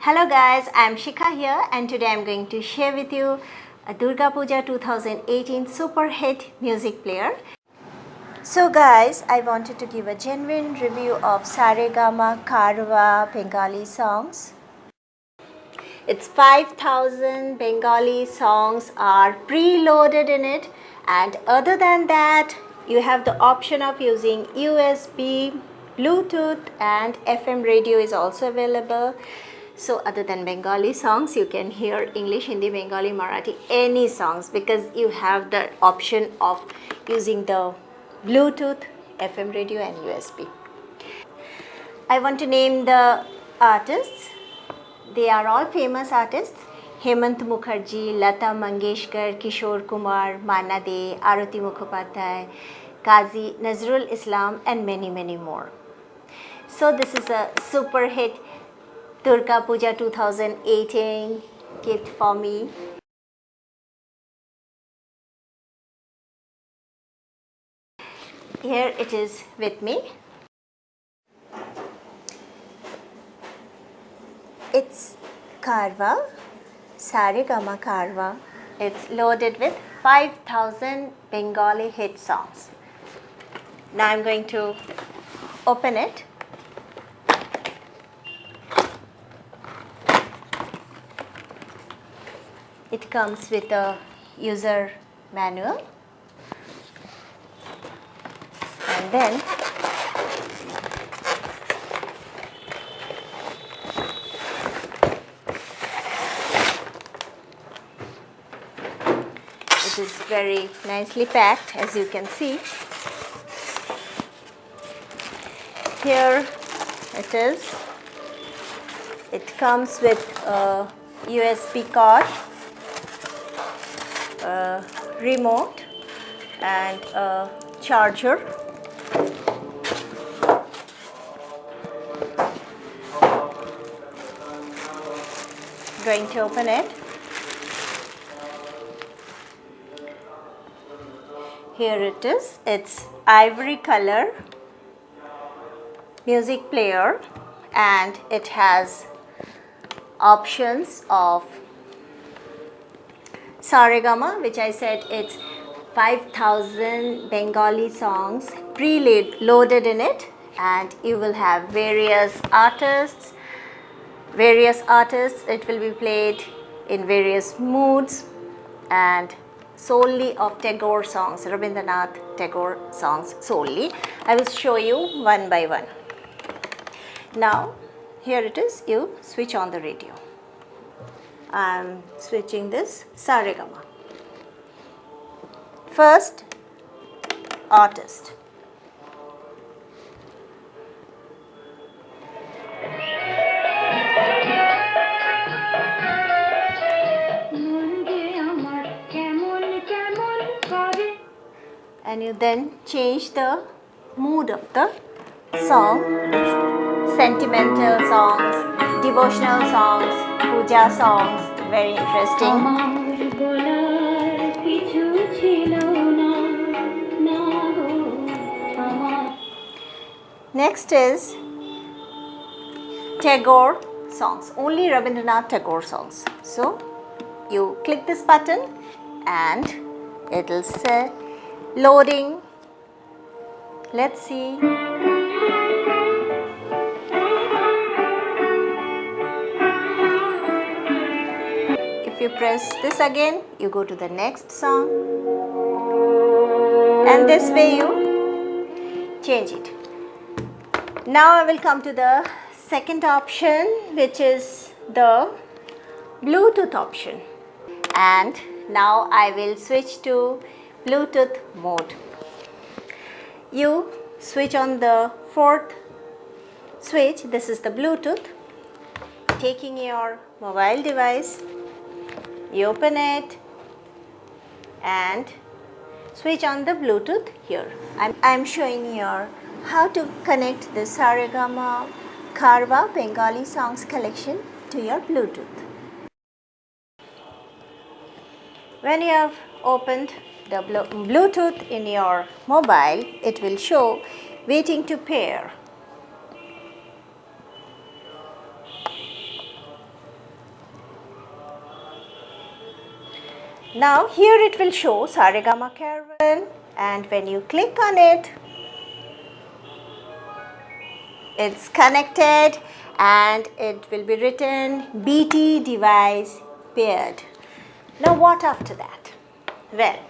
Hello guys, I am Sikha here and today I am going to share with you a Durga Puja 2018 super hit music player. So guys, I wanted to give a genuine review of SAREGAMA Carvaan Bengali songs. Its 5000 Bengali songs are preloaded in it, and other than that you have the option of using USB, Bluetooth and FM radio is also available. So other than Bengali songs, you can hear English, Hindi, Bengali, Marathi, any songs, because you have the option of using the Bluetooth, FM radio and USB. I want to name the artists. They are all famous artists. Hemant Mukherjee, Lata Mangeshkar, Kishore Kumar, Manna De, Arati Mukhopadhyay, Qazi Nazrul Islam and many more. So this is a super hit Durga Puja 2018 gift for me. Here it is with me. It's Carvaan, SAREGAMA Carvaan. It's loaded with 5000 Bengali hit songs. Now I'm going to open it. It comes with a user manual and then it is very nicely packed, as you can see. Here it is. It comes with a USB card, a remote and a charger. Going to open it. Here it is. It's ivory color music player and it has options of SAREGAMA, which I said it's 5000 Bengali songs pre-loaded in it, and you will have various artists. It will be played in various moods and solely of Tagore songs, Rabindranath Tagore songs solely. I will show you one by one. Now here it is. You switch on the radio. I am switching this SAREGAMA. First, artist. And you then change the mood of the song. It's sentimental songs, devotional songs, puja songs, very interesting. Next is Tagore songs, only Rabindranath Tagore songs. So you click this button and it will say loading. Let's see. If you press this again, you go to the next song, and this way you change it. Now I will come to the second option, which is the Bluetooth option, and now I will switch to Bluetooth mode. You switch on the fourth switch. This is the Bluetooth. Taking your mobile device, you open it and switch on the Bluetooth here. I'm showing you how to connect the SAREGAMA Carvaan Bengali songs collection to your Bluetooth. When you have opened the Bluetooth in your mobile, it will show waiting to pair. Now here it will show SAREGAMA Carvaan, and when you click on it, it's connected and it will be written BT device paired. Now what after that? Well,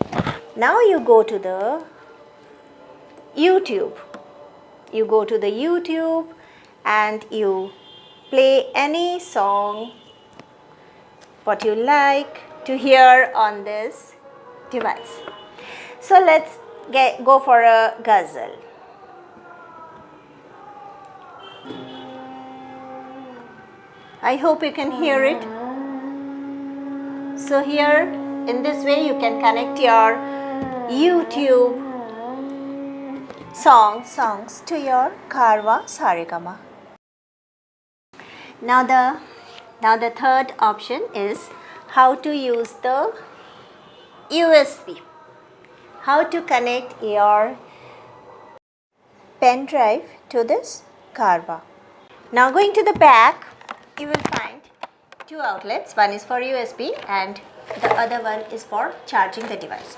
now you go to the YouTube. You go to the YouTube and you play any song what you like to hear on this device. So let's go for a ghazal. I hope you can hear it. So here in this way you can connect your YouTube songs to your Carvaan SAREGAMA. Now the third option is how to use the USB. How to connect your pen drive to this Carvaan. Now going to the back, you will find two outlets. One is for USB and the other one is for charging the device.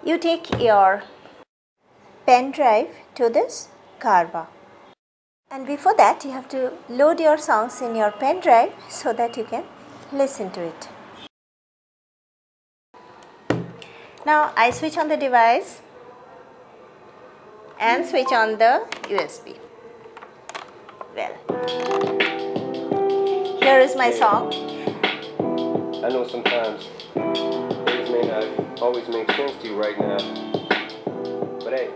You take your pen drive to this Carvaan. And before that, you have to load your songs in your pen drive so that you can listen to it. Now I switch on the device and switch on the USB. Well, here is my song. I know sometimes things may not always make sense to you right now, but hey.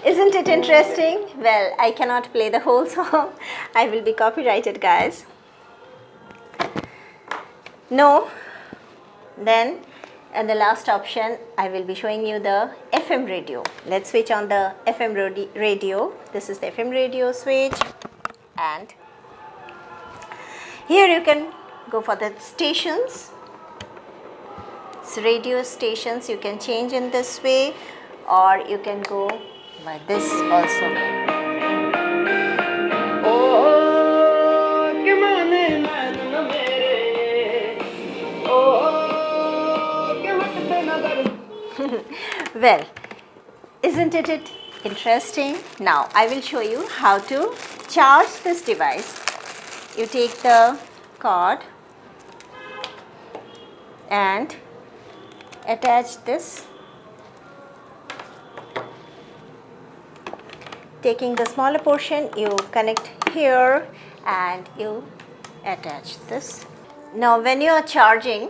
Isn't it interesting? Well, I cannot play the whole song. I will be copyrighted, guys. No. Then, and the last option, I will be showing you the FM radio. Let's switch on the FM radio. This is the FM radio switch. And here you can go for the stations. It's radio stations. You can change in this way, or you can go by this also. Well, isn't it interesting? Now I will show you how to charge this device. You take the cord and attach this. Taking the smaller portion, you connect here and you attach this. Now when you are charging,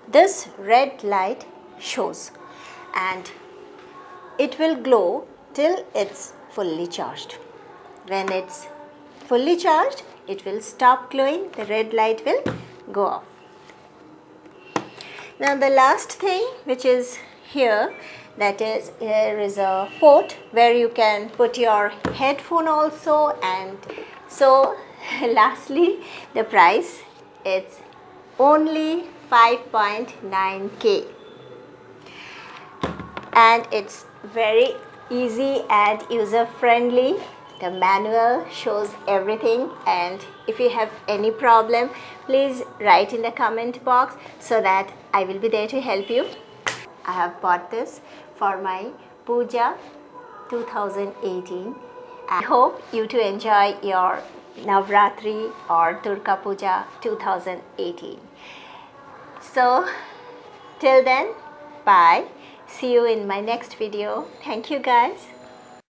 this red light shows and it will glow till it's fully charged. When it's fully charged, it will stop glowing, the red light will go off. Now the last thing which is here, that is, here is a port where you can put your headphone also. And so lastly, the price, it's only 5.9K and it's very easy and user friendly. The manual shows everything, and if you have any problem, please write in the comment box so that I will be there to help you. I have bought this for my Puja 2018. I hope you to enjoy your Navratri or Durga Puja 2018. So till then, bye. See you in my next video. Thank you, guys.